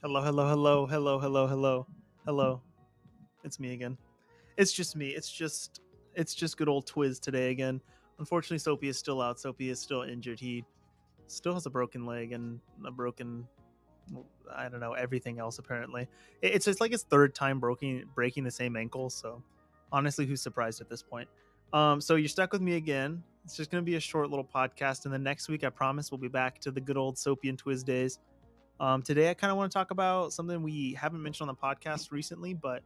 Hello, hello, hello, hello, hello, hello, hello. It's me again. It's just me. It's just good old Twizz today again. Unfortunately, Soapy is still out. Soapy is still injured. He still has a broken leg and a broken, I don't know, everything else apparently. It's just like his third time breaking the same ankle. So honestly, who's surprised at this point? So you're stuck with me again. It's just gonna be a short little podcast, and then next week I promise we'll be back to the good old Soapy and Twizz days. Today, I kind of want to talk about something we haven't mentioned on the podcast recently, but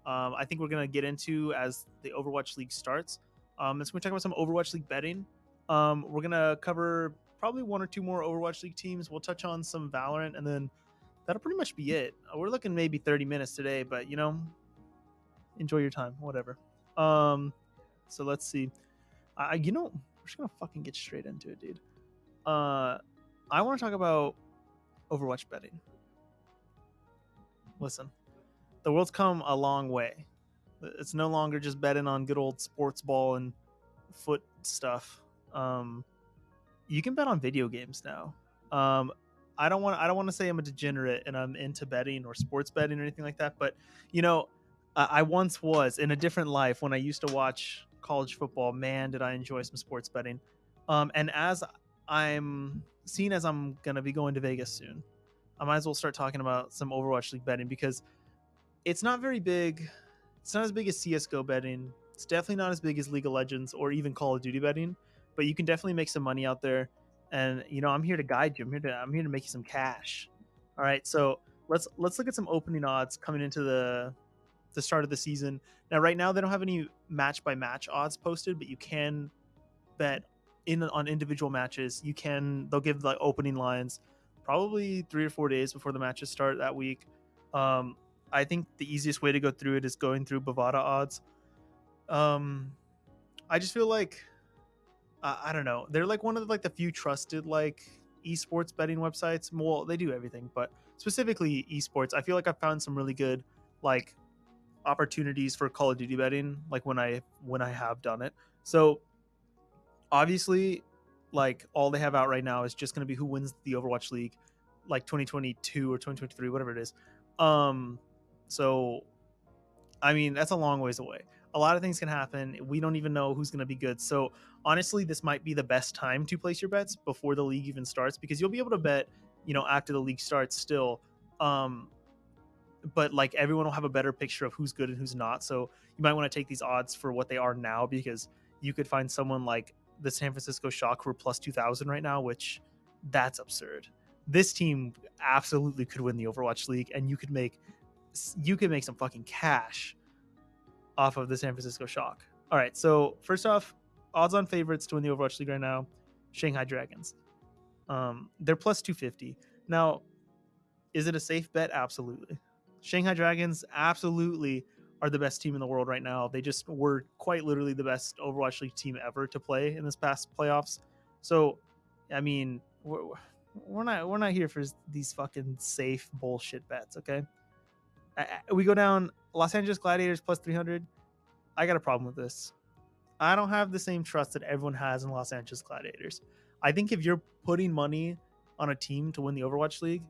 I think we're going to get into as the Overwatch League starts. It's going to talk about some Overwatch League betting. We're going to cover probably one or two more Overwatch League teams. We'll touch on some Valorant, and then that'll pretty much be it. We're looking maybe 30 minutes today, but enjoy your time, whatever. So let's see. We're just going to fucking get straight into it, dude. I want to talk about Overwatch betting. Listen, the world's come a long way. It's no longer just betting on good old sports ball and foot stuff. You can bet on video games now. I don't want to say I'm a degenerate and I'm into betting or sports betting or anything like that, but I once was in a different life when I used to watch college football. Man, did I enjoy some sports betting. And as I'm seeing as I'm gonna be going to Vegas soon, I might as well start talking about some Overwatch League betting because it's not very big. It's not as big as CS:GO betting. It's definitely not as big as League of Legends or even Call of Duty betting, but you can definitely make some money out there. And I'm here to guide you. I'm here to make you some cash. All right, so let's look at some opening odds coming into the start of the season. Now, right now they don't have any match by match odds posted, but you can bet in on individual matches. They'll give like opening lines probably 3 or 4 days before the matches start that week. I think the easiest way to go through it is going through Bovada odds. I just feel like I don't know. They're like one of the few trusted like esports betting websites. Well, they do everything, but specifically esports. I feel like I found some really good like opportunities for Call of Duty betting, like when I have done it. So obviously, like all they have out right now is just going to be who wins the Overwatch League, like 2022 or 2023, whatever it is. So I mean, that's a long ways away. A lot of things can happen. We don't even know who's going to be good. So honestly, this might be the best time to place your bets before the league even starts because you'll be able to bet, after the league starts still. Um, but like everyone will have a better picture of who's good and who's not. So you might want to take these odds for what they are now because you could find someone like the San Francisco Shock for plus 2,000 right now, which that's absurd. This team absolutely could win the Overwatch League, and you could make some fucking cash off of the San Francisco Shock. All right, so first off, odds on favorites to win the Overwatch League right now, Shanghai Dragons. They're plus 250. Now, is it a safe bet? Absolutely. Shanghai Dragons absolutely are the best team in the world right now. They just were quite literally the best Overwatch League team ever to play in this past playoffs. So, I mean, we're not here for these fucking safe bullshit bets, okay? We go down Los Angeles Gladiators plus 300. I got a problem with this. I don't have the same trust that everyone has in Los Angeles Gladiators. I think if you're putting money on a team to win the Overwatch League,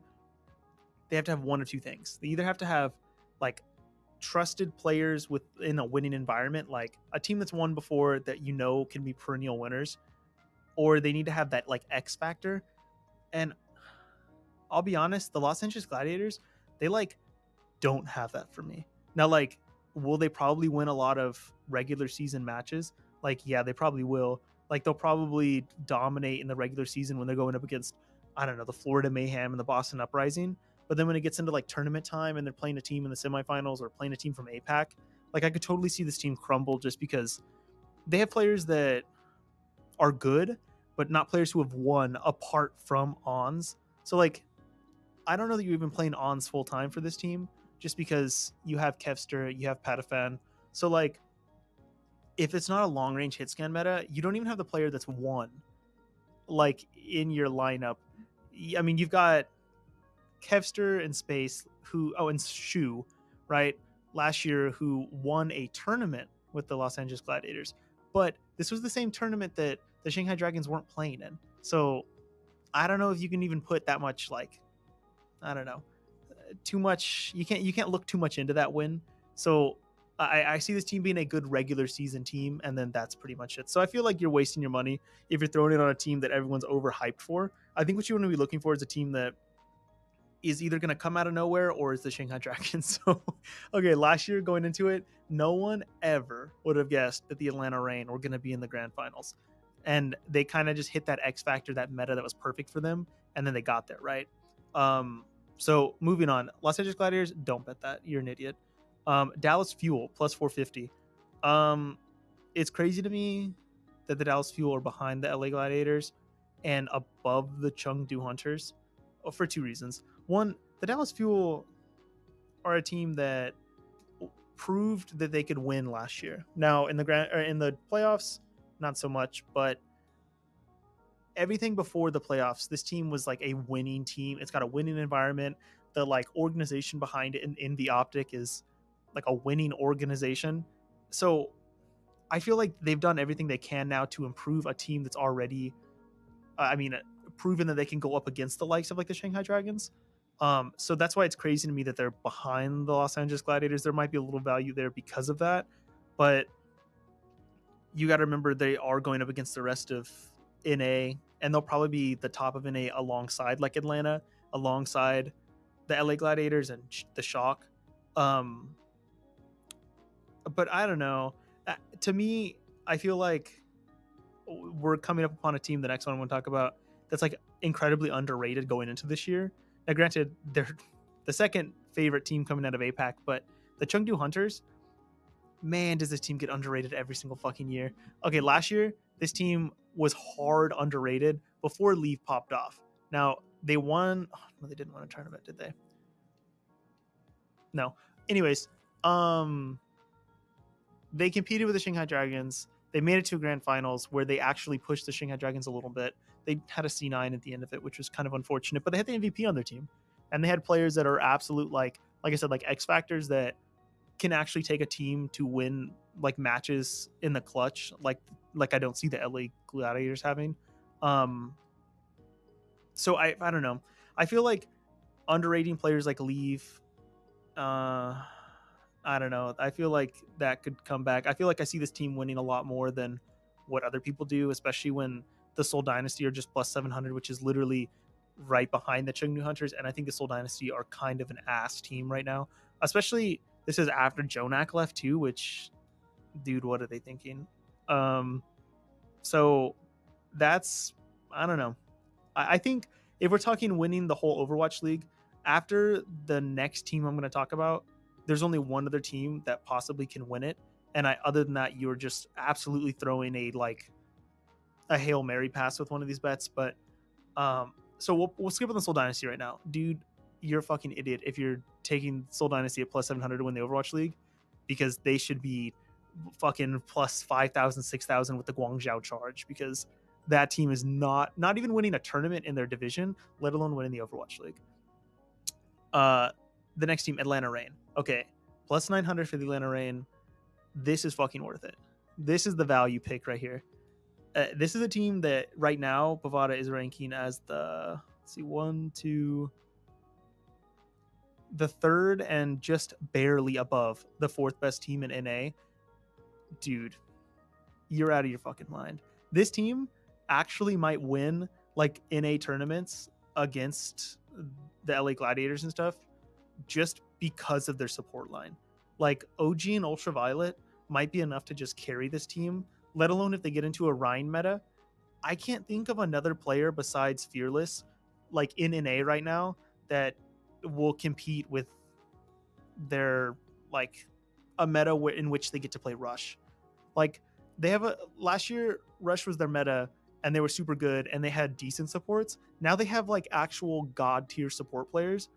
they have to have one of two things. They either have to have like trusted players within a winning environment, like a team that's won before that can be perennial winners, or they need to have that like X factor. And I'll be honest, the Los Angeles Gladiators, they like don't have that for me. Now, like, will they probably win a lot of regular season matches? Like, yeah, they probably will. Like, they'll probably dominate in the regular season when they're going up against, I don't know, the Florida Mayhem and the Boston Uprising. But then when it gets into like tournament time and they're playing a team in the semifinals or playing a team from APAC, like I could totally see this team crumble just because they have players that are good, but not players who have won apart from ONS. So like, I don't know that you're even playing ONS full time for this team just because you have Kevster, you have Patafan. So like, if it's not a long range hit scan meta, you don't even have the player that's won like in your lineup. I mean, you've got Kevster and Space and Shu, right? Last year, who won a tournament with the Los Angeles Gladiators. But this was the same tournament that the Shanghai Dragons weren't playing in. So I don't know if you can even put that much, like, I don't know, too much. You can't look too much into that win. So I see this team being a good regular season team, and then that's pretty much it. So I feel like you're wasting your money if you're throwing it on a team that everyone's overhyped for. I think what you want to be looking for is a team that is either going to come out of nowhere or is the Shanghai Dragons. So, okay, last year going into it, no one ever would have guessed that the Atlanta Reign were going to be in the grand finals. And they kind of just hit that X factor, that meta that was perfect for them. And then they got there, right? So moving on, Los Angeles Gladiators, don't bet that. You're an idiot. Dallas Fuel, plus 450. It's crazy to me that the Dallas Fuel are behind the LA Gladiators and above the Chengdu Hunters for two reasons. One, the Dallas Fuel are a team that proved that they could win last year. Now in the playoffs, not so much, but everything before the playoffs, this team was like a winning team. It's got a winning environment. The like organization behind it in the optic is like a winning organization. So I feel like they've done everything they can now to improve a team that's already, proven that they can go up against the likes of like the Shanghai Dragons. So that's why it's crazy to me that they're behind the Los Angeles Gladiators. There might be a little value there because of that, but you got to remember they are going up against the rest of NA, and they'll probably be the top of NA alongside like Atlanta, alongside the LA Gladiators and the Shock. But I don't know. To me, I feel like we're coming up upon a team, the next one I'm going to talk about, that's like incredibly underrated going into this year. Now, granted, they're the second favorite team coming out of APAC, but the Chengdu Hunters, man, does this team get underrated every single fucking year. Okay, last year, this team was hard underrated before Leave popped off. Now, they won. Oh, no, they didn't win a tournament, did they? No. Anyways, they competed with the Shanghai Dragons. They made it to a grand finals where they actually pushed the Shanghai Dragons a little bit. They had a C9 at the end of it, which was kind of unfortunate, but they had the MVP on their team. And they had players that are absolute, like I said, like X factors that can actually take a team to win like matches in the clutch, like I don't see the LA Gladiators having. So I don't know. I feel like underrating players like Leave, I don't know. I feel like that could come back. I feel like I see this team winning a lot more than what other people do, especially when the Seoul Dynasty are just plus 700, which is literally right behind the Chengdu Hunters. And I think the Seoul Dynasty are kind of an ass team right now, especially this is after Jonah left too, which, dude, what are they thinking? So that's, I don't know. I think if we're talking winning the whole Overwatch League, after the next team I'm going to talk about, there's only one other team that possibly can win it. And other than that, you're just absolutely throwing a Hail Mary pass with one of these bets. But so we'll skip on the Seoul Dynasty right now. Dude, you're a fucking idiot if you're taking Seoul Dynasty at plus 700 to win the Overwatch League, because they should be fucking plus 5,000, 6,000 with the Guangzhou charge, because that team is not even winning a tournament in their division, let alone winning the Overwatch League. The next team, Atlanta Reign. Okay, plus 900 for the Atlanta Reign. This is fucking worth it. This is the value pick right here. This is a team that right now Bovada is ranking as the the third and just barely above the fourth best team in NA. Dude, you're out of your fucking mind. This team actually might win like NA tournaments against the LA Gladiators and stuff just because of their support line. Like OG and Ultraviolet might be enough to just carry this team, let alone if they get into a Rhine meta. I can't think of another player besides Fearless, like in NA right now, that will compete with their like a meta in which they get to play Rush. Like they have last year Rush was their meta and they were super good and they had decent supports. Now they have like actual god tier support players,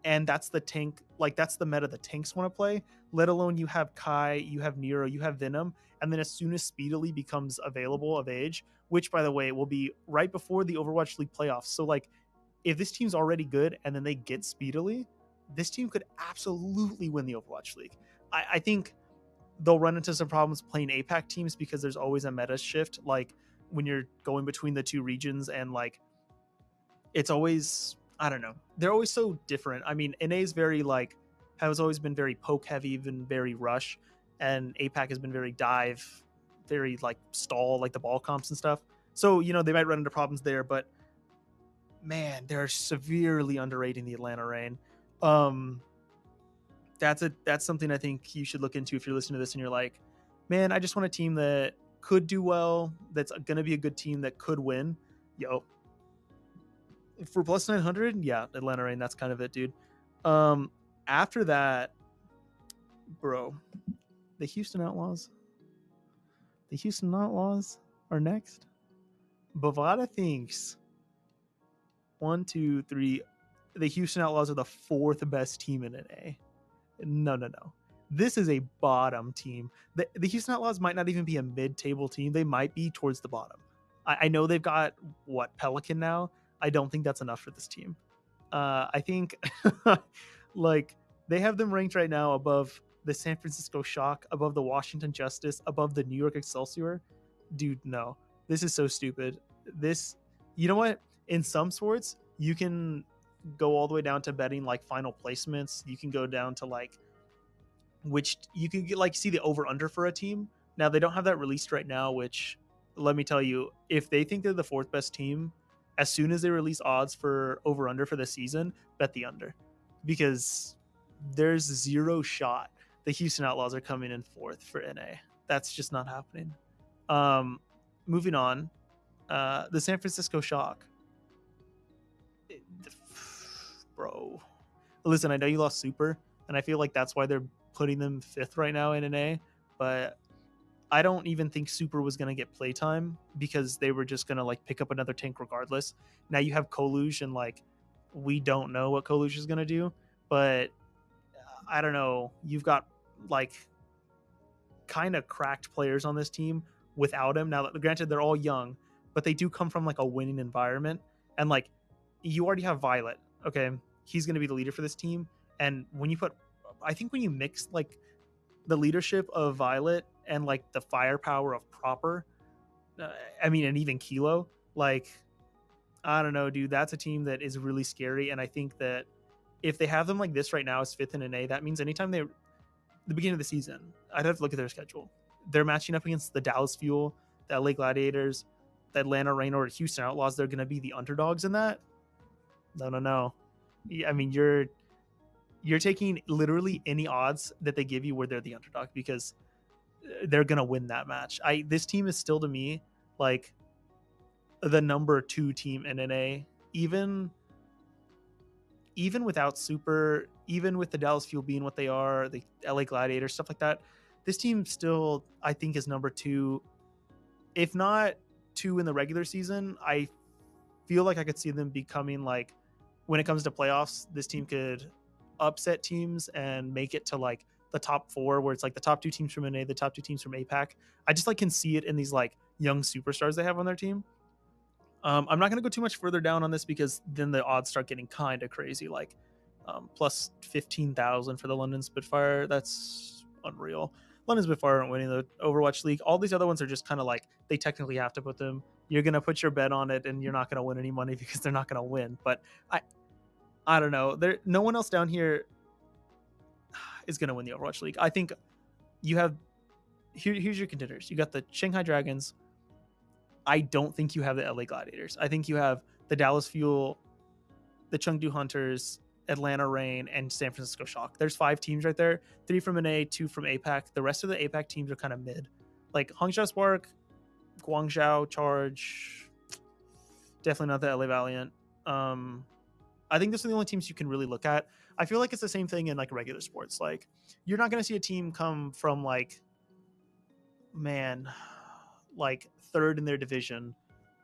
and that's the tank, like that's the meta the tanks want to play, let alone you have Kai, you have Nero, you have Venom, and then as soon as Speedily becomes available of age, which by the way will be right before the Overwatch League playoffs. So like if this team's already good and then they get Speedily, this team could absolutely win the Overwatch League. I think they'll run into some problems playing APAC teams because there's always a meta shift, like when you're going between the two regions, and like it's always I don't know. They're always so different. I mean, NA is very like has always been very poke heavy, even very rush, and APAC has been very dive, very like stall, like the ball comps and stuff. So they might run into problems there, but man, they're severely underrating the Atlanta Reign. Um, that's something I think you should look into if you're listening to this and you're like, man, I just want a team that could do well, that's going to be a good team that could win. Yo, for plus 900, yeah, Atlanta Reign, that's kind of it, dude. After that, bro, the Houston Outlaws. The Houston Outlaws are next. Bovada thinks 1, 2, 3. The Houston Outlaws are the 4th best team in NA. No. This is a bottom team. The Houston Outlaws might not even be a mid-table team. They might be towards the bottom. I know they've got Pelican now. I don't think that's enough for this team. I think like they have them ranked right now above the San Francisco Shock, above the Washington Justice, above the New York Excelsior. Dude, no. This is so stupid. You know what? In some sports, you can go all the way down to betting like final placements. You can go down to like which you can get like see the over under for a team. Now they don't have that released right now, which let me tell you, if they think they're the 4th best team, as soon as they release odds for over under for the season, bet the under, because there's zero shot the Houston Outlaws are coming in 4th for NA. That's just not happening. Moving on, the San Francisco Shock. Bro, listen, I know you lost Super, and I feel like that's why they're putting them 5th right now in NA, but I don't even think Super was going to get playtime because they were just going to like pick up another tank regardless. Now you have Kolush, and like we don't know what Kolush is going to do, but I don't know. You've got like kind of cracked players on this team without him. Now, granted, they're all young, but they do come from like a winning environment, and like you already have Violet. Okay, he's going to be the leader for this team, and when you mix like the leadership of Violet and like the firepower of Proper, and even Kilo, like I don't know, dude, that's a team that is really scary. And I think that if they have them like this right now as 5th in NA, that means anytime the beginning of the season, I'd have to look at their schedule. They're matching up against the Dallas Fuel, the LA Gladiators, the Atlanta Reign, or Houston Outlaws. They're going to be the underdogs in that. No. I mean, you're taking literally any odds that they give you where they're the underdog, because they're gonna win that match. This team is still to me like the number 2 team in NA, even without Super, even with the Dallas Fuel being what they are, the LA Gladiators, stuff like that. This team still, I think, is number 2, if not 2 in the regular season. I feel like I could see them becoming like, when it comes to playoffs, this team could upset teams and make it to like the top 4, where it's like the top 2 teams from NA, the top 2 teams from APAC. I just like can see it in these like young superstars they have on their team. I'm not going to go too much further down on this because then the odds start getting kind of crazy, like plus 15,000 for the London Spitfire. That's unreal. London Spitfire aren't winning the Overwatch League. All these other ones are just kind of like, they technically have to put them. You're going to put your bet on it and you're not going to win any money because they're not going to win. But I don't know. No one else down here is going to win the Overwatch League. I think you have here's your contenders. You got the Shanghai Dragons. I don't think you have the LA Gladiators. I think you have the Dallas Fuel, the Chengdu Hunters, Atlanta Reign, and San Francisco Shock. There's 5 teams right there. 3 from NA, 2 from APAC. The rest of the APAC teams are kind of mid. Like Hangzhou Spark, Guangzhou Charge, definitely not the LA Valiant. I think those are the only teams you can really look at. I feel like it's the same thing in like regular sports. Like you're not going to see a team come from like 3rd in their division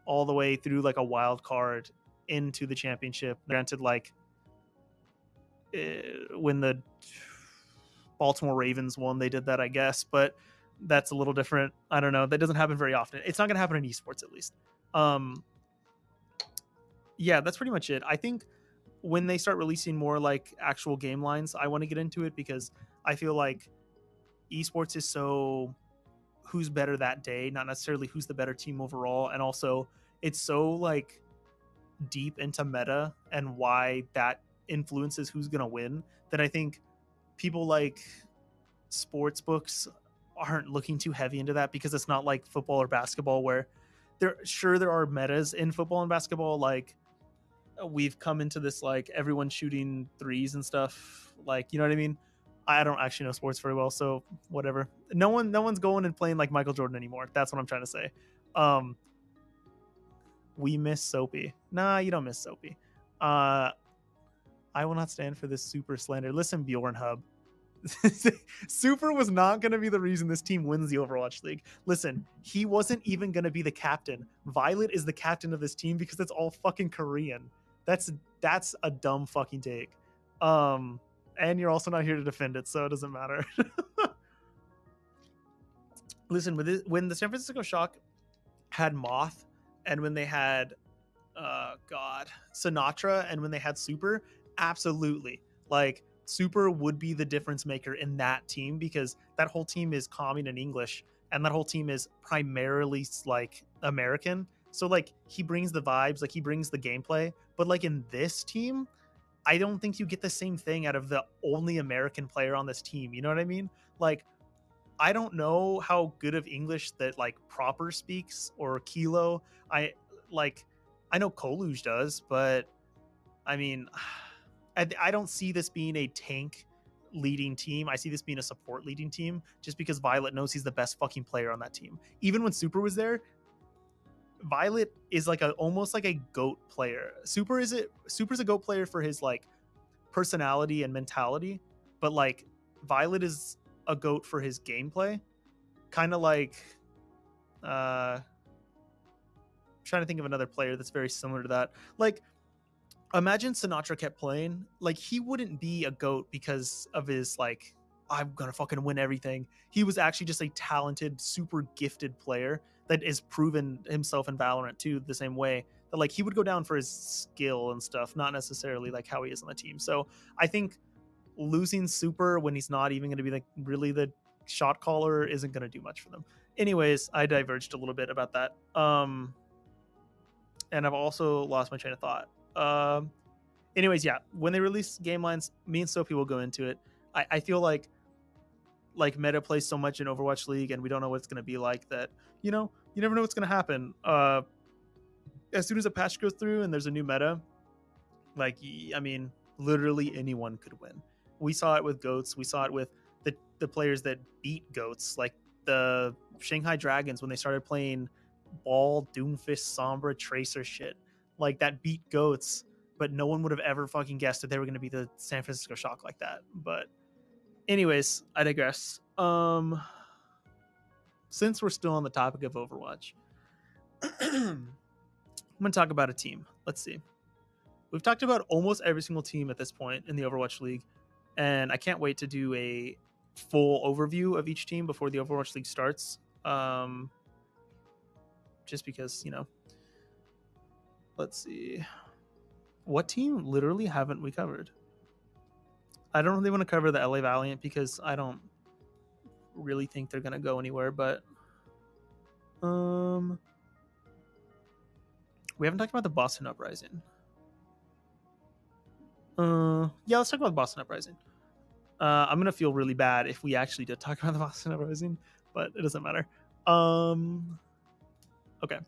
all the way through like a wild card into the championship. Granted, like when the Baltimore Ravens won, they did that, I guess, but that's a little different. I don't know. That doesn't happen very often. It's not going to happen in esports, at least. Yeah, that's pretty much it. I think when they start releasing more like actual game lines, I want to get into it, because I feel like esports is so who's better that day, not necessarily who's the better team overall. And also it's so like deep into meta and why that influences who's gonna win, then I think people like sports books aren't looking too heavy into that, because it's not like football or basketball where there are metas in football and basketball. Like we've come into this like everyone shooting threes and stuff, like, you know what I mean. I don't actually know sports very well, so whatever. No one's going and playing like Michael Jordan anymore. That's what I'm trying to say. um we miss Soapy. Nah, you don't miss Soapy. I will not stand for this super slander. Listen, Bjorn Hub. Super was not going to be the reason this team wins the Overwatch League. Listen, he wasn't even going to be the captain. Violet is the captain of this team because it's all fucking Korean. That's a dumb fucking take. And you're also not here to defend it, so it doesn't matter. Listen, when the San Francisco Shock had Moth, and when they had Sinatra, and when they had Super, absolutely. Like, Super would be the difference maker in that team, because that whole team is calming in English, and that whole team is primarily like American. So like he brings the vibes, like he brings the gameplay, but like in this team, I don't think you get the same thing out of the only American player on this team. You know what I mean? Like, I don't know how good of English that like Proper speaks or Kilo. I know Koluj does, but I mean, I don't see this being a tank leading team. I see this being a support leading team, just because Violet knows he's the best fucking player on that team. Even when Super was there, Violet is like almost like a GOAT player. Super's a GOAT player for his like personality and mentality, but like Violet is a GOAT for his gameplay. Kind of like I'm trying to think of another player that's very similar to that. Like, imagine Sinatra kept playing. Like, he wouldn't be a GOAT because of his like, I'm gonna fucking win everything. He was actually just a talented, super gifted player that has proven himself in Valorant too, the same way that like he would go down for his skill and stuff, not necessarily like how he is on the team. So I think losing Super when he's not even going to be like really the shot caller isn't going to do much for them. Anyways, I diverged a little bit about that. And I've also lost my train of thought. Anyways, yeah, when they release game lines, me and Sophie will go into it. I feel like meta plays so much in Overwatch League, and we don't know what it's going to be like, that, you know, you never know what's going to happen. As soon as a patch goes through and there's a new meta, like, I mean, literally anyone could win. We saw it with GOATs. We saw it with the players that beat GOATs, like the Shanghai Dragons when they started playing Ball, Doomfist, Sombra, Tracer shit. Like, that beat GOATs, but no one would have ever fucking guessed that they were going to be the San Francisco Shock like that. But anyways, I digress. Since we're still on the topic of Overwatch, I'm going to talk about a team. Let's see. We've talked about almost every single team at this point in the Overwatch League, and I can't wait to do a full overview of each team before the Overwatch League starts. Just because, you know, let's see. What team literally haven't we covered? I don't really want to cover the LA Valiant because I don't really think they're going to go anywhere, but we haven't talked about the Boston Uprising. Yeah, let's talk about Boston Uprising. I'm gonna feel really bad if we actually did talk about the Boston Uprising, but it doesn't matter. Okay,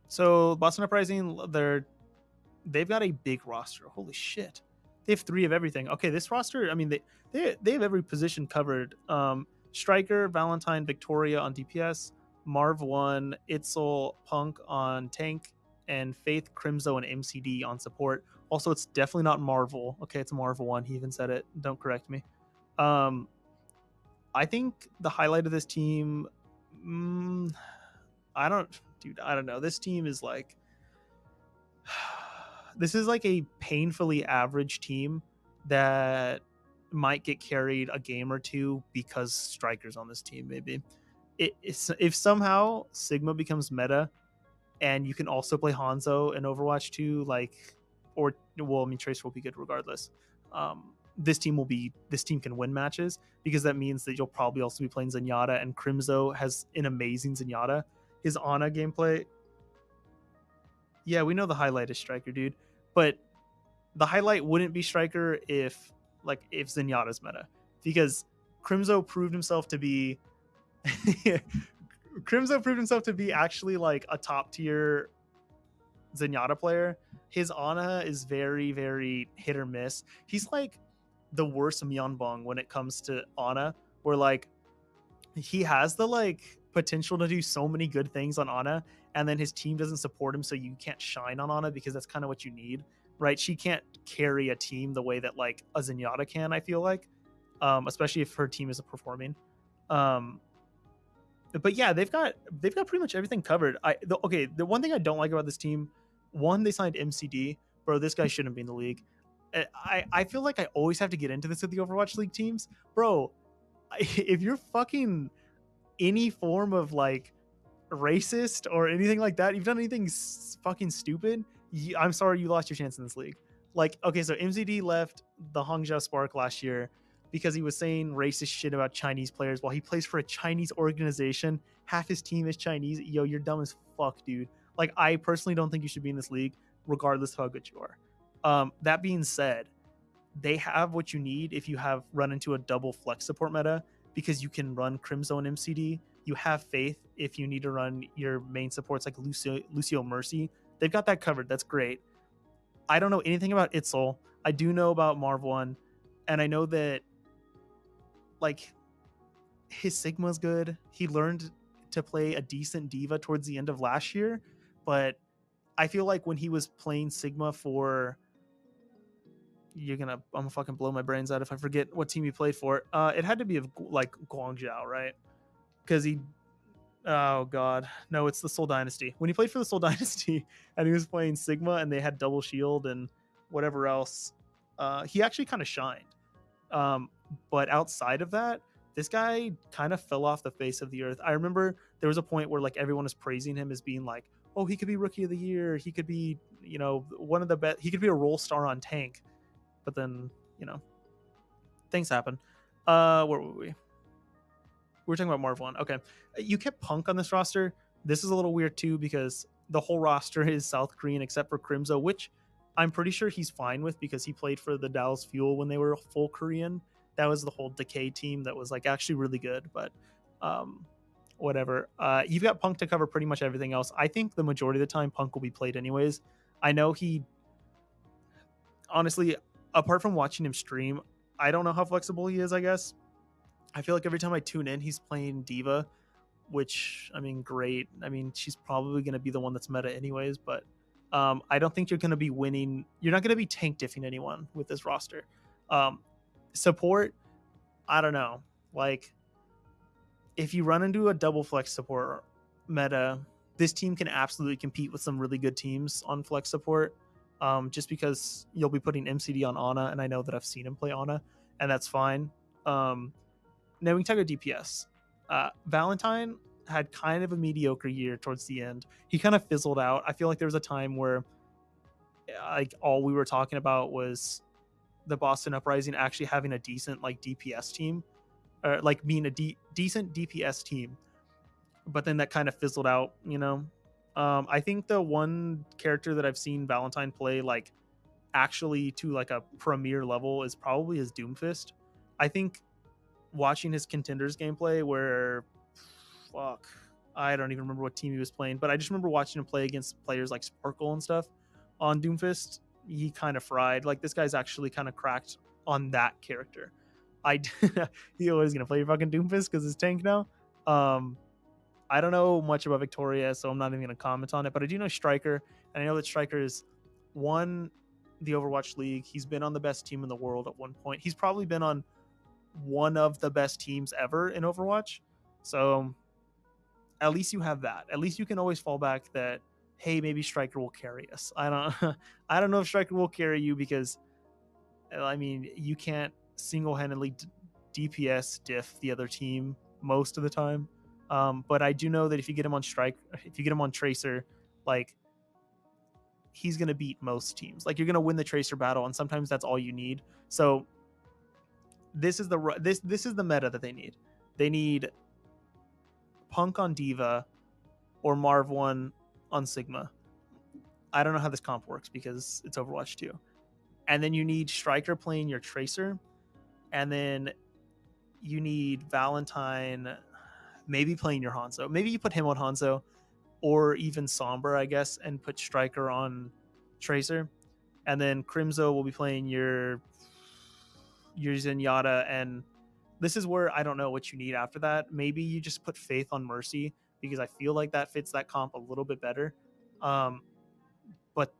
so Boston Uprising, they've got a big roster. Holy shit, they have 3 of everything. Okay, this roster, I mean, they have every position covered. Striker, Valentine, Victoria on DPS, Marv 1, Itzel, Punk on tank, and Faith, Crimzo, and MCD on support. Also, it's definitely not Marvel. Okay, it's Marvel 1. He even said it. Don't correct me. I think the highlight of this team, I don't know. This team is like, this is like a painfully average team that might get carried a game or two because Striker's on this team. Maybe if somehow Sigma becomes meta and you can also play Hanzo in Overwatch 2, like, or, well, I mean, Tracer will be good regardless. This team can win matches, because that means that you'll probably also be playing Zenyatta, and Crimzo has an amazing Zenyatta. His Ana gameplay, Yeah, we know the highlight is Striker, dude. But the highlight wouldn't be Striker if Zenyatta's meta. Because Crimzo proved himself to be Crimzo proved himself to be actually like a top tier Zenyatta player. His Ana is very, very hit or miss. He's like the worst Myeonbong when it comes to Ana, where like he has the like potential to do so many good things on Ana, and then his team doesn't support him, so you can't shine on Ana because that's kind of what you need, right? She can't carry a team the way that like a Zenyatta can. I feel like, especially if her team isn't performing. Um, but yeah, they've got pretty much everything covered. The one thing I don't like about this team, one, they signed MCD, bro. This guy shouldn't be in the league. I feel like I always have to get into this with the Overwatch League teams, bro. If you're fucking any form of like racist or anything like that, you've done anything fucking stupid, I'm sorry, you lost your chance in this league. Like, okay, so MCD left the Hangzhou Spark last year because he was saying racist shit about Chinese players while he plays for a Chinese organization. Half his team is Chinese. Yo, you're dumb as fuck, dude. Like, I personally don't think you should be in this league, regardless of how good you are. That being said, they have what you need if you have run into a double flex support meta, because you can run Crimzo and MCD. You have faith if you need to run your main supports like Lucio Mercy. They've got that covered. That's great. I don't know anything about Itzel. I do know about Marv 1, and I know that like his Sigma's good. He learned to play a decent diva towards the end of last year, but I feel like when he was playing Sigma for I'm gonna fucking blow my brains out if I forget what team he played for. It had to be of like Guangzhou, right? Because oh god, no, it's the Seoul Dynasty. When he played for the Seoul Dynasty and he was playing Sigma and they had double shield and whatever else, he actually kind of shined. But outside of that, this guy kind of fell off the face of the earth. I remember there was a point where like everyone was praising him as being like, oh, he could be rookie of the year. He could be, one of the best. He could be a role star on tank. But then, things happen. Where were we? We were talking about Marv 1. Okay. You kept Punk on this roster. This is a little weird too, because the whole roster is South Korean except for Crimzo, which I'm pretty sure he's fine with because he played for the Dallas Fuel when they were full Korean. That was the whole Decay team that was like actually really good, but whatever. You've got Punk to cover pretty much everything else. I think the majority of the time Punk will be played anyways. I know he honestly, apart from watching him stream, I don't know how flexible he is, I guess. I feel like every time I tune in, he's playing Diva, which, I mean, great. I mean, she's probably going to be the one that's meta anyways, but I don't think you're going to be winning. You're not going to be tank diffing anyone with this roster. Support, I don't know. Like, if you run into a double flex support meta, this team can absolutely compete with some really good teams on flex support. Just because you'll be putting MCD on Ana, and I know that I've seen him play Ana, and that's fine. Now we can talk about DPS. Valentine had kind of a mediocre year towards the end. He kind of fizzled out. I feel like there was a time where like all we were talking about was the Boston Uprising actually having a decent like DPS team, or like being a decent DPS team. But then that kind of fizzled out, I think the one character that I've seen Valentine play like actually to like a premier level is probably his Doomfist. I think watching his Contenders gameplay where I don't even remember what team he was playing, but I just remember watching him play against players like Sparkle and stuff on Doomfist. He kind of fried. Like, this guy's actually kind of cracked on that character. He always gonna play your fucking Doomfist because it's tank now. I don't know much about Victoria, so I'm not even gonna comment on it, but I do know Striker, and I know that Striker has won the Overwatch League. He's been on the best team in the world at one point. He's probably been on one of the best teams ever in Overwatch. So at least you have that. At least you can always fall back that, hey, maybe Striker will carry us. I don't know if Striker will carry you because, I mean, you can't single-handedly DPS diff the other team most of the time. But I do know that if you get him on Tracer, like, he's gonna beat most teams. Like, you're gonna win the Tracer battle, and sometimes that's all you need. So this is the meta that they need. They need Punk on Diva or Marv 1 on Sigma. I don't know how this comp works because it's Overwatch 2. And then you need Striker playing your Tracer. And then you need Valentine maybe playing your Hanzo. Maybe you put him on Hanzo or even Sombra, I guess, and put Striker on Tracer. And then Crimzo will be playing your Zenyatta. And this is where I don't know what you need after that. Maybe you just put Faith on Mercy because I feel like that fits that comp a little bit better. But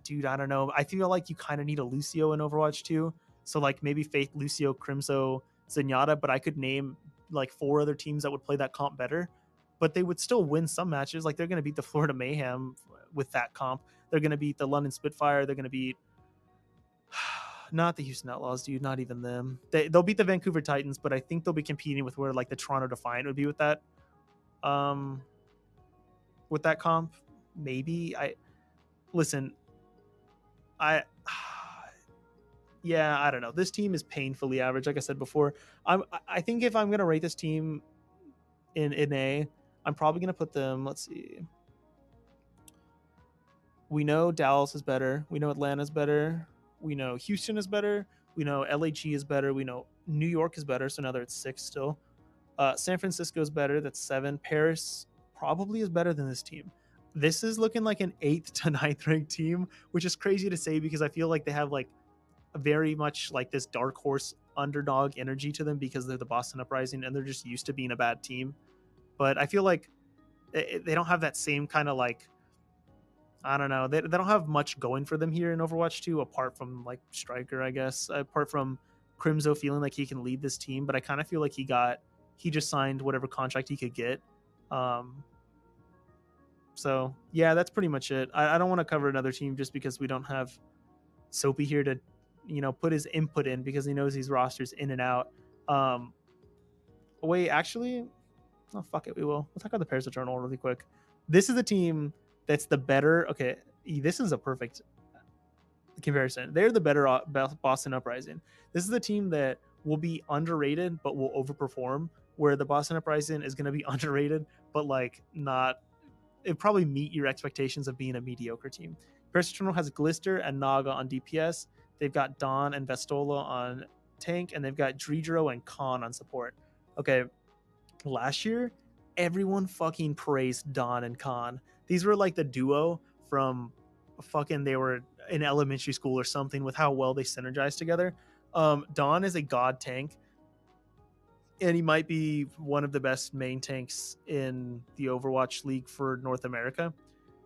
dude, I don't know. I feel like you kind of need a Lucio in Overwatch 2. So like maybe Faith, Lucio, Crimzo, Zenyatta, but I could name like 4 other teams that would play that comp better, but they would still win some matches. Like they're going to beat the Florida Mayhem with that comp. They're going to beat the London Spitfire. They're going to beat not the Houston Outlaws, dude. Not even them. They'll beat the Vancouver Titans, but I think they'll be competing with where like the Toronto Defiant would be with that comp. Maybe listen, yeah, I don't know. This team is painfully average. Like I said before, I think if I'm gonna rate this team in A, I'm probably gonna put them. Let's see. We know Dallas is better. We know Atlanta's better. We know Houston is better. We know LAG is better. We know New York is better. So now they're at 6 still. San Francisco is better. That's 7. Paris probably is better than this team. This is looking like an 8th to 9th ranked team, which is crazy to say because I feel like they have like very much like this dark horse underdog energy to them because they're the Boston Uprising and they're just used to being a bad team. But I feel like they don't have that same kind of like, I don't know, they don't have much going for them here in Overwatch 2 apart from like Striker, I guess, apart from Crimzo feeling like he can lead this team. But I kind of feel like he just signed whatever contract he could get. So yeah, that's pretty much it. I don't want to cover another team just because we don't have Soapy here to, put his input in because he knows these rosters in and out. Wait, actually, oh fuck it, we will. We'll talk about the Paris Eternal really quick. This is a team that's the better. Okay, this is a perfect comparison. They're the better Boston Uprising. This is the team that will be underrated but will overperform, where the Boston Uprising is going to be underrated but like not. It probably meet your expectations of being a mediocre team. Paris Eternal has Glister and Naga on DPS. They've got Dawn and Vestola on tank, and they've got Dredro and Khan on support. Okay, last year, everyone fucking praised Dawn and Khan. These were like the duo from fucking, they were in elementary school or something with how well they synergized together. Dawn is a god tank, and he might be one of the best main tanks in the Overwatch League for North America.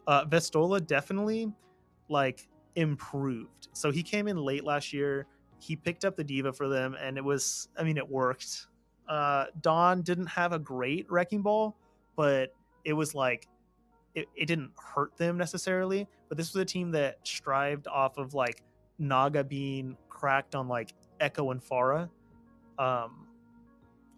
Vestola definitely like improved. So he came in late last year. He picked up the diva for them, and it worked. Dawn didn't have a great wrecking ball, but it was like it didn't hurt them necessarily. But this was a team that strived off of like Naga being cracked on like Echo and Pharah.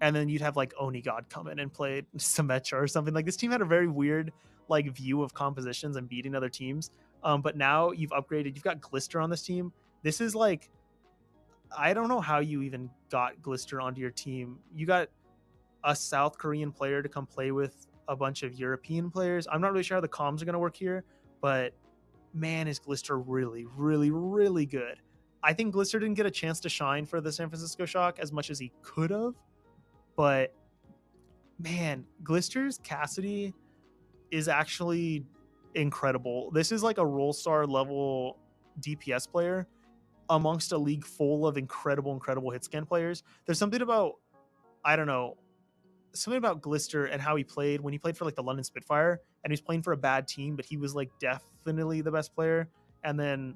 And then you'd have like Oni God come in and play Symmetra or something. Like this team had a very weird like view of compositions and beating other teams. But now you've upgraded. You've got Glister on this team. This is like, I don't know how you even got Glister onto your team. You got a South Korean player to come play with a bunch of European players. I'm not really sure how the comms are going to work here, but man, is Glister really, really, really good. I think Glister didn't get a chance to shine for the San Francisco Shock as much as he could have, but man, Glister's Cassidy is actually incredible. This is like a Roll Star level DPS player amongst a league full of incredible hit scan players. There's something about, I don't know, something about Glister and how he played when he played for like the London Spitfire, and he was playing for a bad team, but he was like definitely the best player. And then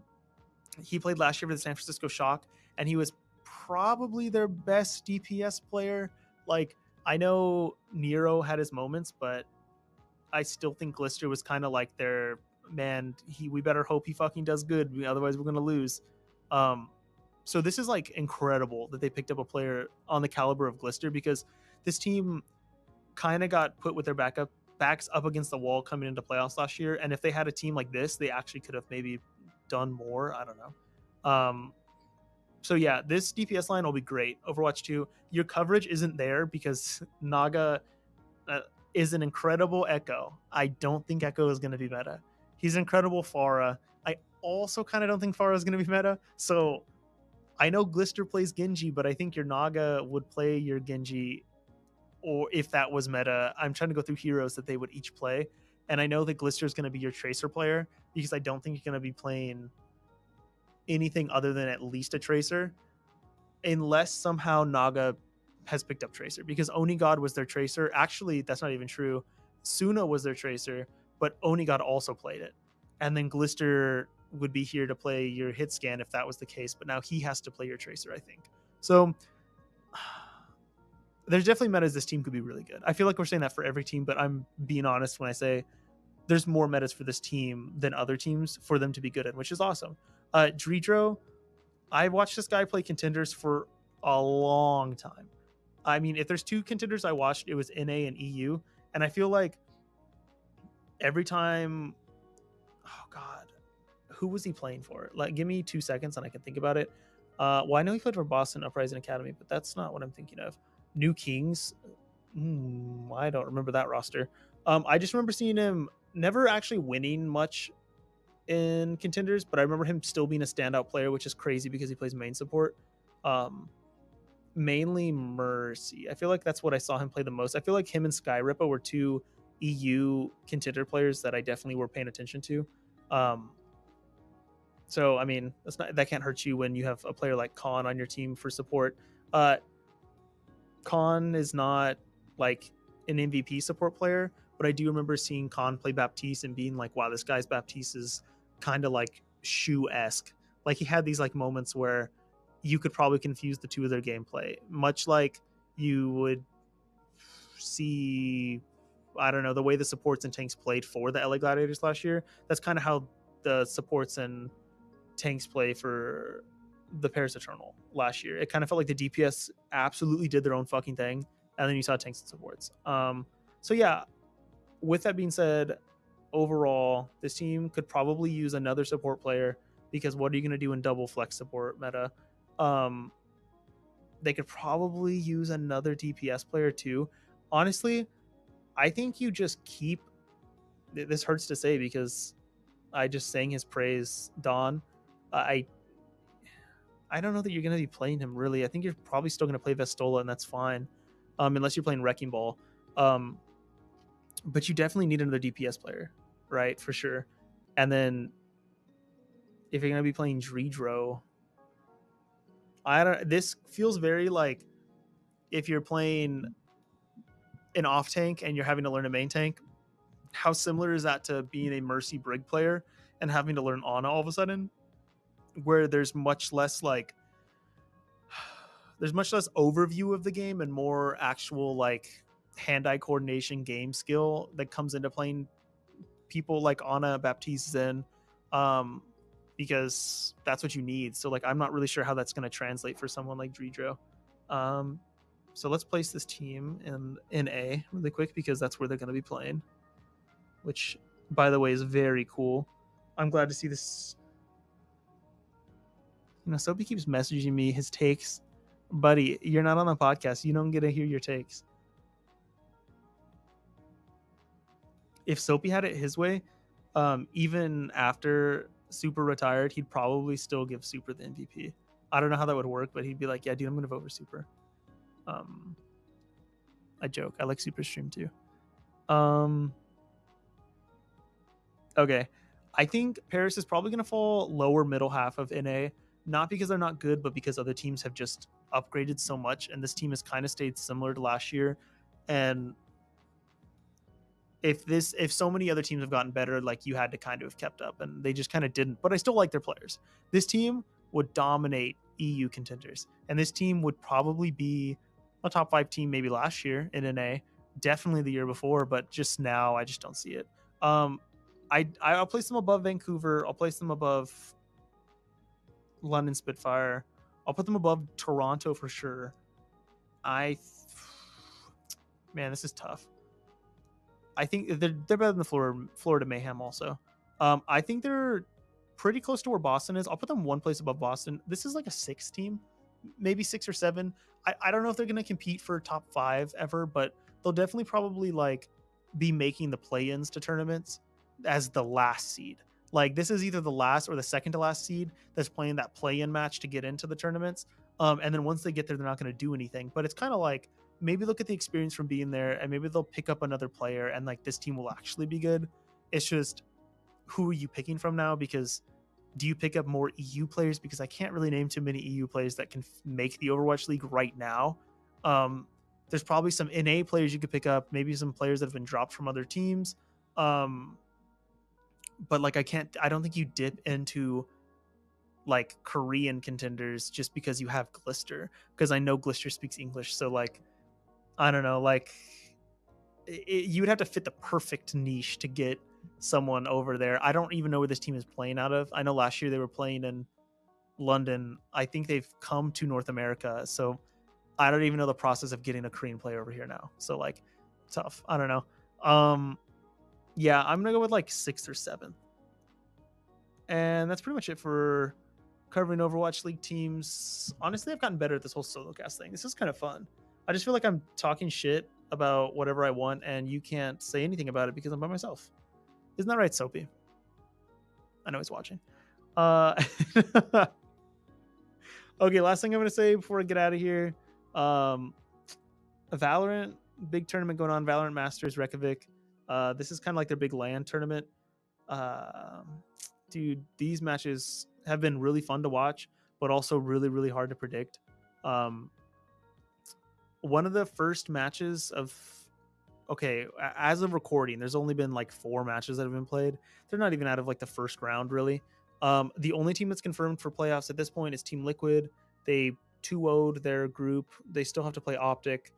he played last year for the San Francisco Shock, and he was probably their best DPS player. Like, I know Nero had his moments, but I still think Glister was kind of like their man. We better hope he fucking does good, otherwise we're gonna lose. So this is like incredible that they picked up a player on the caliber of Glister, because this team kind of got put with their backs up against the wall coming into playoffs last year. And if they had a team like this, they actually could have maybe done more. I don't know. So yeah, this DPS line will be great. Overwatch 2, your coverage isn't there because Naga is an incredible Echo. I don't think Echo is going to be meta. He's incredible Pharah. I also kind of don't think Pharah is going to be meta. So I know Glister plays Genji, but I think your Naga would play your Genji, or if that was meta, I'm trying to go through heroes that they would each play. And I know that Glister is going to be your Tracer player because I don't think you're going to be playing anything other than at least a Tracer, unless somehow Naga has picked up Tracer, because Onigod was their Tracer. Actually, that's not even true. Suna was their Tracer, but Onigod also played it. And then Glister would be here to play your hit scan if that was the case, but now he has to play your Tracer, I think. So there's definitely metas this team could be really good. I feel like we're saying that for every team, but I'm being honest when I say there's more metas for this team than other teams for them to be good in, which is awesome. Dredro, I watched this guy play contenders for a long time. I mean, if there's two contenders I watched, it was NA and EU. And I feel like every time, oh God, who was he playing for? Like, give me 2 seconds and I can think about it. Well, I know he played for Boston Uprising Academy, but that's not what I'm thinking of. New Kings. I don't remember that roster. I just remember seeing him never actually winning much in contenders, but I remember him still being a standout player, which is crazy because he plays main support. Mainly Mercy. I feel like that's what I saw him play the most. I feel like him and Skyrippa were two EU contender players that I definitely were paying attention to. So I mean, that can't hurt you when you have a player like Khan on your team for support. Khan is not like an MVP support player, but I do remember seeing Khan play Baptiste and being like, wow, this guy's Baptiste is kind of like Shu-esque. Like he had these like moments where you could probably confuse the two of their gameplay, much like you would see, I don't know, the way the supports and tanks played for the LA Gladiators last year. That's kind of how the supports and tanks play for the Paris Eternal last year. It kind of felt like the DPS absolutely did their own fucking thing, and then you saw tanks and supports. So yeah, with that being said, overall, this team could probably use another support player, because what are you going to do in double flex support meta? They could probably use another DPS player too. Honestly, I think you just keep, this hurts to say because I just sang his praise, Don. I don't know that you're going to be playing him really. I think you're probably still going to play Vestola, and that's fine, unless you're playing Wrecking Ball. But you definitely need another DPS player, right? For sure. And then if you're going to be playing Dredro, this feels very like if you're playing an off tank and you're having to learn a main tank. How similar is that to being a Mercy Brig player and having to learn Ana all of a sudden, where there's much less overview of the game and more actual like hand-eye coordination game skill that comes into playing people like Ana, Baptiste, Zen, because that's what you need. So like I'm not really sure how that's going to translate for someone like Dredro. So let's place this team in A really quick, because that's where they're going to be playing, which by the way is very cool. I'm glad to see this. Soapy keeps messaging me his takes. Buddy, you're not on a podcast. You don't get to hear your takes. If Soapy had it his way, even after Super retired, he'd probably still give Super the MVP. I don't know how that would work, but he'd be like, yeah, dude, I'm going to vote for Super. I joke. I like Super Stream too. Okay. I think Paris is probably going to fall lower middle half of NA, not because they're not good, but because other teams have just upgraded so much, and this team has kind of stayed similar to last year. And if so many other teams have gotten better, like you had to kind of have kept up, and they just kind of didn't. But I still like their players. This team would dominate EU contenders, and this team would probably be a top 5 team maybe last year in NA, definitely the year before, but just now I just don't see it. I'll place them above Vancouver. I'll place them above London Spitfire. I'll put them above Toronto for sure. Man, this is tough. I think they're better than the Florida Mayhem also. I think they're pretty close to where Boston is. I'll put them one place above Boston. This is like a 6 team, maybe 6 or 7. I don't know if they're going to compete for top 5 ever, but they'll definitely probably like be making the play-ins to tournaments. as the last seed. Like this is either the last or the second to last seed that's playing that play-in match to get into the tournaments. And then once they get there, they're not going to do anything. But it's kind of like maybe look at the experience from being there, and maybe they'll pick up another player, and like this team will actually be good. It's just who are you picking from now? Because do you pick up more EU players? Because I can't really name too many EU players that can make the Overwatch League right now. There's probably some NA players you could pick up, maybe some players that have been dropped from other teams. But like I don't think you dip into like Korean contenders just because you have Glister, because I know Glister speaks English. So like, I don't know, like you would have to fit the perfect niche to get someone over there. I don't even know where this team is playing out of. I know last year they were playing in London. I think they've come to North America. So I don't even know the process of getting a Korean player over here now. So like tough. I don't know. Yeah, I'm gonna go with like 6th or 7th. And that's pretty much it for covering Overwatch League teams. Honestly, I've gotten better at this whole solo cast thing. This is kind of fun. I just feel like I'm talking shit about whatever I want, and you can't say anything about it because I'm by myself. Isn't that right, Soapy? I know he's watching. Okay, last thing I'm going to say before I get out of here. Valorant, big tournament going on, Valorant Masters Reykjavik. This is kind of like their big LAN tournament. Dude, these matches have been really fun to watch, but also really, really hard to predict. One of the first matches of, okay, as of recording, there's only been like 4 matches that have been played. They're not even out of like the first round, really. The only team that's confirmed for playoffs at this point is Team Liquid. They 2-0'd their group. They still have to play Optic,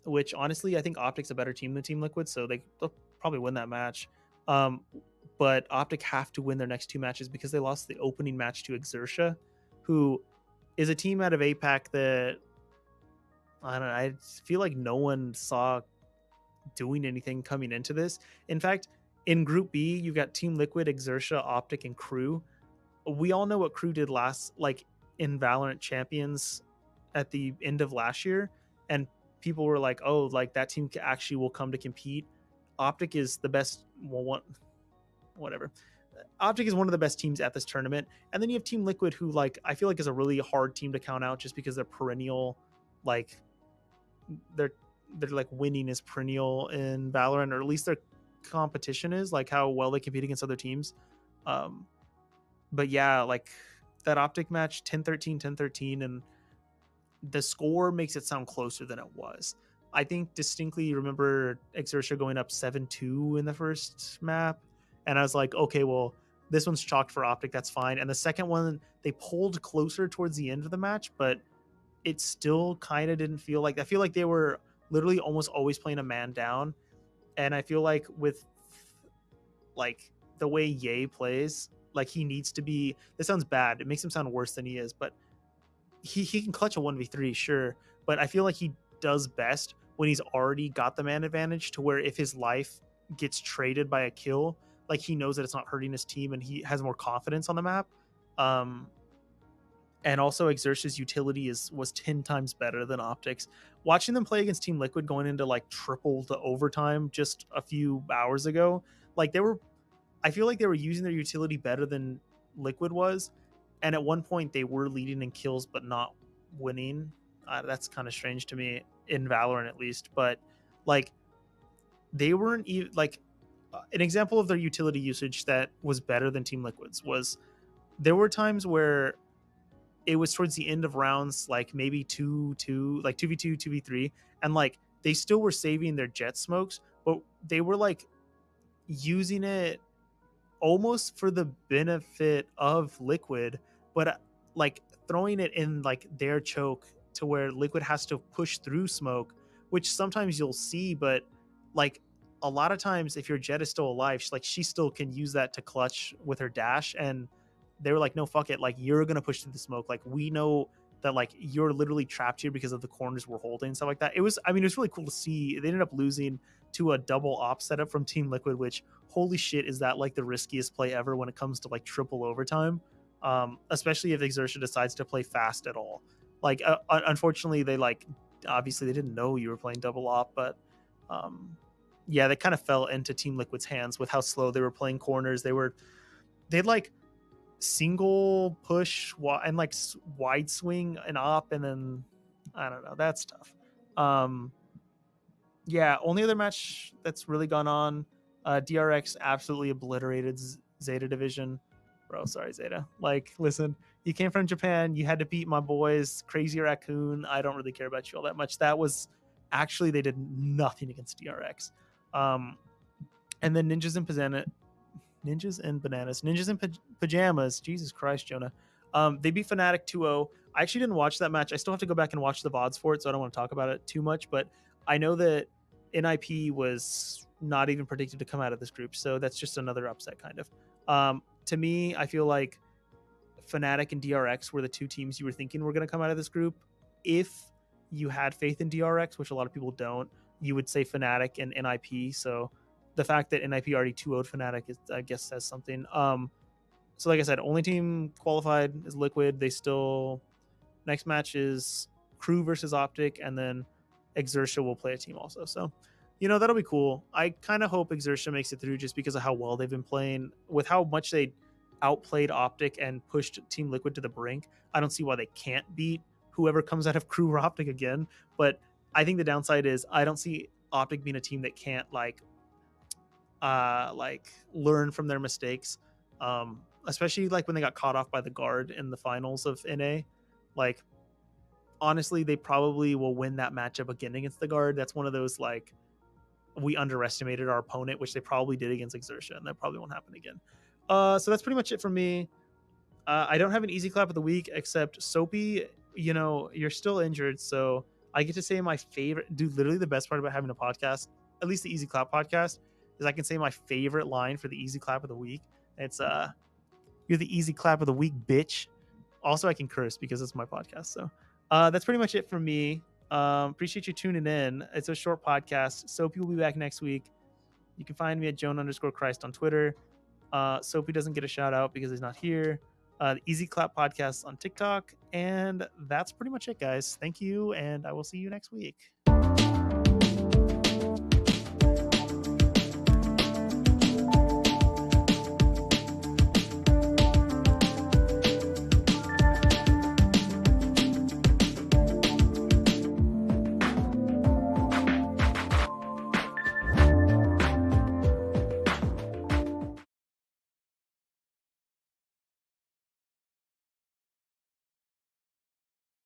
which honestly, I think Optic's a better team than Team Liquid, so they'll probably win that match. But Optic have to win their next 2 matches because they lost the opening match to Exertia, who is a team out of APAC that I feel like no one saw doing anything coming into this. In fact, in Group B, you've got Team Liquid, Exertia, Optic, and Crew. We all know what Crew did last, like in Valorant Champions at the end of last year, and people were like, "Oh, like that team actually will come to compete." Optic is the best. Well, whatever. Optic is one of the best teams at this tournament, and then you have Team Liquid, who like I feel like is a really hard team to count out just because they're perennial, like they're like winning is perennial in Valorant, or at least their competition is like how well they compete against other teams. But yeah, like that Optic match 10-13, 10-13, and the score makes it sound closer than it was. I think distinctly remember Exertia going up 7-2 in the first map, and I was like, okay, well, this one's chalked for Optic, that's fine. And the second one, they pulled closer towards the end of the match, but it still kind of didn't feel like, I feel like they were literally almost always playing a man down. And I feel like with like the way Ye plays, like he needs to be, this sounds bad, it makes him sound worse than he is, but he can clutch a 1v3, sure, but I feel like he does best when he's already got the man advantage, to where if his life gets traded by a kill, like he knows that it's not hurting his team and he has more confidence on the map. And also Exertia's utility was 10 times better than Optics. Watching them play against Team Liquid going into like triple to overtime just a few hours ago, like I feel like they were using their utility better than Liquid was. And at one point they were leading in kills but not winning. That's kind of strange to me in Valorant at least. But like they weren't even like an example of their utility usage that was better than Team Liquid's was there were times where it was towards the end of rounds, like maybe 2-2, like 2v2, 2v3, and like they still were saving their jet smokes, but they were like using it almost for the benefit of Liquid, but like throwing it in like their choke to where Liquid has to push through smoke, which sometimes you'll see, but like a lot of times if your jet is still alive, she still can use that to clutch with her dash. And they were like, no, fuck it, like you're gonna push through the smoke, like we know that like you're literally trapped here because of the corners we're holding and stuff like that. It was really cool to see. They ended up losing to a double op setup from Team Liquid, which holy shit is that like the riskiest play ever when it comes to like triple overtime, especially if Exertia decides to play fast at all. Like unfortunately they like obviously they didn't know you were playing double op, but yeah, they kind of fell into Team Liquid's hands with how slow they were playing corners. They'd like single push and like wide swing and up, and then I don't know. That's tough. Yeah, only other match that's really gone on. DRX absolutely obliterated Zeta Division. Bro, sorry, Zeta. Like, listen, you came from Japan. You had to beat my boys, Crazy Raccoon. I don't really care about you all that much. That was actually, they did nothing against DRX. And then Ninjas and Bananas, Ninjas and Pajamas. Jesus Christ, Jonah. They beat Fnatic 2-0. I actually didn't watch that match. I still have to go back and watch the VODs for it, so I don't want to talk about it too much. But I know that NIP was not even predicted to come out of this group, so that's just another upset, kind of. To me, I feel like Fnatic and DRX were the two teams you were thinking were going to come out of this group. If you had faith in DRX, which a lot of people don't, you would say Fnatic and NIP. So the fact that NIP already 2-0'd Fnatic is, I guess, says something. So like I said, only team qualified is Liquid. They still, next match is Crew versus Optic, and then Exertia will play a team also. So, that'll be cool. I kind of hope Exertia makes it through just because of how well they've been playing. With how much they outplayed Optic and pushed Team Liquid to the brink, I don't see why they can't beat whoever comes out of Crew or Optic again. But I think the downside is I don't see Optic being a team that can't like learn from their mistakes, especially like when they got caught off by the guard in the finals of NA. Like, honestly, they probably will win that matchup again against the guard. That's one of those like, we underestimated our opponent, which they probably did against Exertia, and that probably won't happen again. So that's pretty much it for me. I don't have an easy clap of the week except Soapy. You're still injured, so I get to say my favorite. Dude, literally the best part about having a podcast, at least the Easy Clap podcast, is I can say my favorite line for the Easy Clap of the week. It's "You're the Easy Clap of the week, bitch." Also, I can curse because it's my podcast. So that's pretty much it for me. Appreciate you tuning in. It's a short podcast. Soapy will be back next week. You can find me at Jonah_Christ on Twitter. Soapy doesn't get a shout out because he's not here. The Easy Clap Podcast on TikTok. And that's pretty much it, guys. Thank you, and I will see you next week.